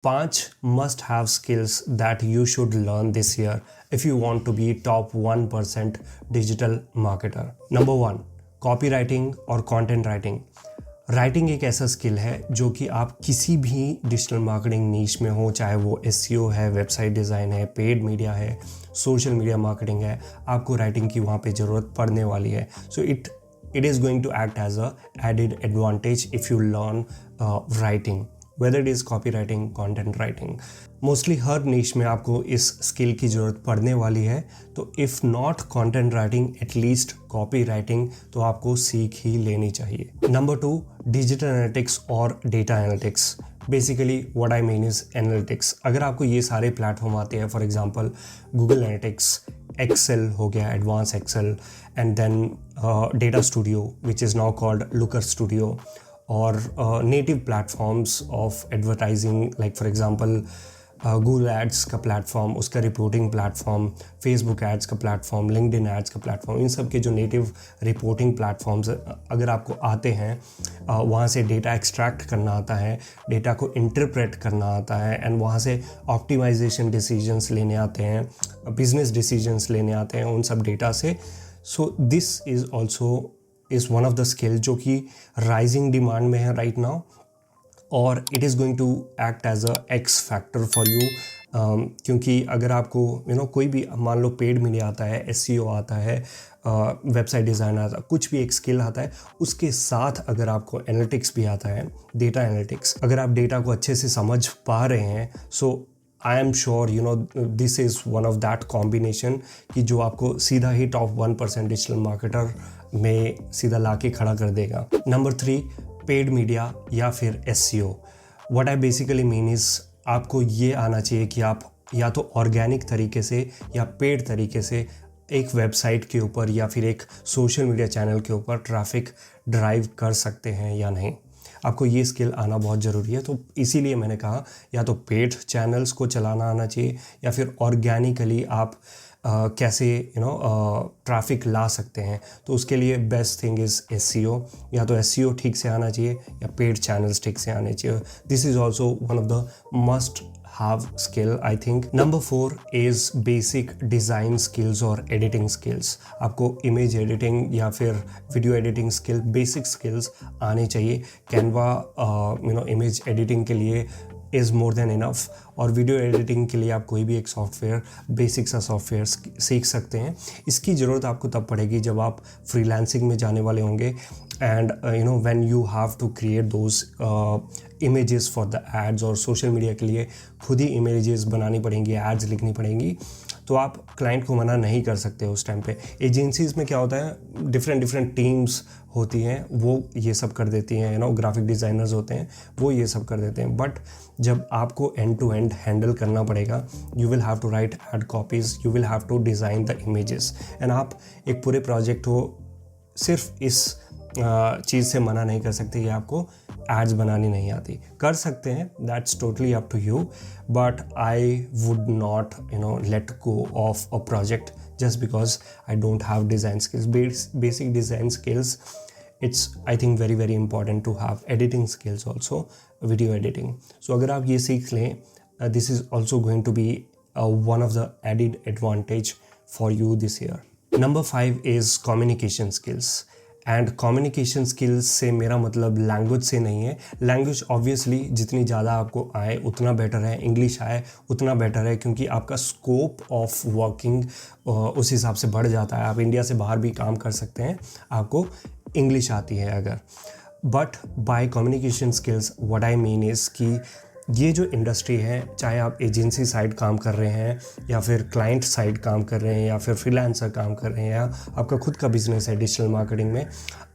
5 must have skills that you should learn this year if you want to be top 1% digital marketer. Number 1, copywriting और content writing. Writing एक ऐसा skill है जो कि आप किसी भी डिजिटल मार्केटिंग नीश में हो, चाहे वो एसईओ है, वेबसाइट डिज़ाइन है, पेड मीडिया है, सोशल मीडिया मार्केटिंग है, आपको राइटिंग की वहाँ पे ज़रूरत पड़ने वाली है. सो it is going to act as a added advantage if you learn writing, whether it is copywriting, content writing. Mostly हर नीश में आपको इस स्किल की ज़रूरत पड़ने वाली है. तो if not content writing, at least copywriting तो आपको सीख ही लेनी चाहिए. नंबर 2, डिजिटल एनालिटिक्स और data analytics. Basically what I mean is analytics. अगर आपको ये सारे प्लेटफॉर्म आते हैं, for example Google Analytics, Excel हो गया, advance Excel, and then data studio which is now called Looker studio, और native platforms of advertising like for example Google ads का प्लेटफॉर्म, उसका रिपोर्टिंग प्लेटफॉर्म, फेसबुक एड्स का platform, LinkedIn ads का platform, इन सब के जो नेटिव रिपोर्टिंग प्लेटफॉर्म्स अगर आपको आते हैं, वहाँ से डेटा एक्सट्रैक्ट करना आता है, डेटा को इंटरप्रेट करना आता है, एंड वहाँ से ऑप्टिमाइजेशन डिसीजंस लेने आते हैं, बिजनेस डिसीजंस लेने आते हैं उन सब डेटा से. So this is also is one of the skill जो कि राइजिंग डिमांड में है राइट नाउ, और it is going to act as a X factor for you. क्योंकि अगर आपको कोई भी मान लो पेड मीडिया आता है, एसईओ आता है, वेबसाइट डिज़ाइन आता है, कुछ भी एक स्किल आता है, उसके साथ अगर आपको एनालिटिक्स भी आता है, डेटा एनालिटिक्स, अगर आप डेटा को अच्छे से समझ पा रहे हैं, so I am sure this is one of that combination कि जो आपको सीधा ही टॉप 1% डिजिटल मार्केटर में सीधा ला के खड़ा कर देगा. नंबर 3, पेड मीडिया या फिर SEO. What I basically mean is आपको ये आना चाहिए कि आप या तो ऑर्गेनिक तरीके से या पेड तरीके से एक वेबसाइट के ऊपर या फिर एक सोशल मीडिया चैनल के ऊपर ट्रैफिक ड्राइव कर सकते हैं या नहीं. आपको ये स्किल आना बहुत ज़रूरी है. तो इसीलिए मैंने कहा या तो पेड चैनल्स को चलाना आना चाहिए या फिर ऑर्गेनिकली आप कैसे ट्रैफिक ला सकते हैं. तो उसके लिए बेस्ट थिंग इज़ एसईओ. या तो एसईओ ठीक से आना चाहिए या पेड चैनल्स ठीक से आने चाहिए. This is also one of the must have skill I think. Number 4 is basic design skills और editing skills. आपको image editing या फिर video editing skill, basic skills आने चाहिए. Canva image editing के लिए is more than enough, और video editing के लिए आप कोई भी एक सॉफ्टवेयर, बेसिक सा सॉफ्टवेयर सीख सकते हैं. इसकी ज़रूरत आपको तब पड़ेगी जब आप फ्रीलांसिंग में जाने वाले होंगे, and when you have to create those images for the ads, और सोशल मीडिया के लिए खुद ही इमेजेस बनानी पड़ेंगी, एड्स लिखनी पड़ेंगी. तो आप क्लाइंट को मना नहीं कर सकते उस टाइम पे. एजेंसीज़ में क्या होता है, डिफरेंट टीम्स होती हैं, वो ये सब कर देती हैं, ग्राफिक डिज़ाइनर्स होते हैं, वो ये सब कर देते हैं. बट जब आपको एंड टू एंड हैंडल करना पड़ेगा, you will have to write ad copies, you will have to design the images, and आप एक पूरे प्रोजेक्ट को सिर्फ इस चीज़ से मना नहीं कर सकते कि आपको एड्स बनानी नहीं आती. कर सकते हैं, that's totally up to you, but I would not let go of a project just because I don't have design skills. Basic design skills, it's I think very important to have. Editing skills also, video editing. So अगर आप ये सीख लें, this is also going to be one of the added advantage for you this year. Number 5 is communication skills. And communication skills से मेरा मतलब language से नहीं है. लैंग्वेज ऑब्वियसली जितनी ज़्यादा आपको आए उतना बेटर है, इंग्लिश आए उतना बेटर है, क्योंकि आपका स्कोप ऑफ वर्किंग उस हिसाब से बढ़ जाता है. आप इंडिया से बाहर भी काम कर सकते हैं, आपको इंग्लिश आती है अगर. But by communication skills what I mean is कि ये जो इंडस्ट्री है, चाहे आप एजेंसी साइड काम कर रहे हैं या फिर क्लाइंट साइड काम कर रहे हैं या फिर फ्रीलांसर काम कर रहे हैं या आपका खुद का बिजनेस है डिजिटल मार्केटिंग में,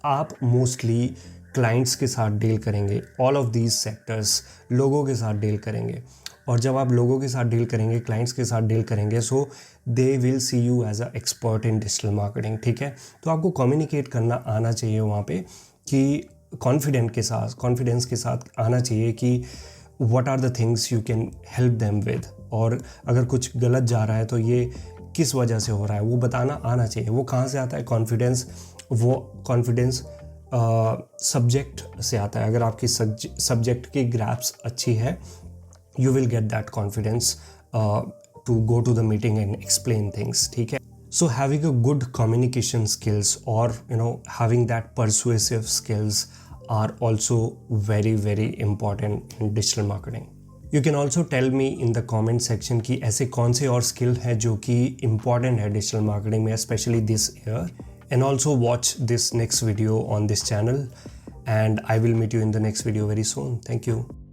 आप मोस्टली क्लाइंट्स के साथ डील करेंगे. ऑल ऑफ दीज सेक्टर्स लोगों के साथ डील करेंगे, और जब आप लोगों के साथ डील करेंगे, क्लाइंट्स के साथ डील करेंगे, so they will see you as a expert in digital marketing. ठीक है, तो आपको कम्युनिकेट करना आना चाहिए वहाँ पे कि कॉन्फिडेंस के साथ आना चाहिए कि what are the things you can help them with, और अगर कुछ गलत जा रहा है तो ये किस वजह से हो रहा है वो बताना आना चाहिए. वो कहाँ से आता है कॉन्फिडेंस? वो कॉन्फिडेंस सब्जेक्ट से आता है. अगर आपकी सब्जेक्ट की ग्राफ्स अच्छी है you will get that confidence to go to the meeting and explain things. ठीक है? So having a good communication skills or having that persuasive skills are also very very important in digital marketing. You can also tell me in the comment section कि ऐसे कौन से और skill है जो कि important है digital marketing में, especially this year. And also watch this next video on this channel, and I will meet you in the next video very soon. Thank you.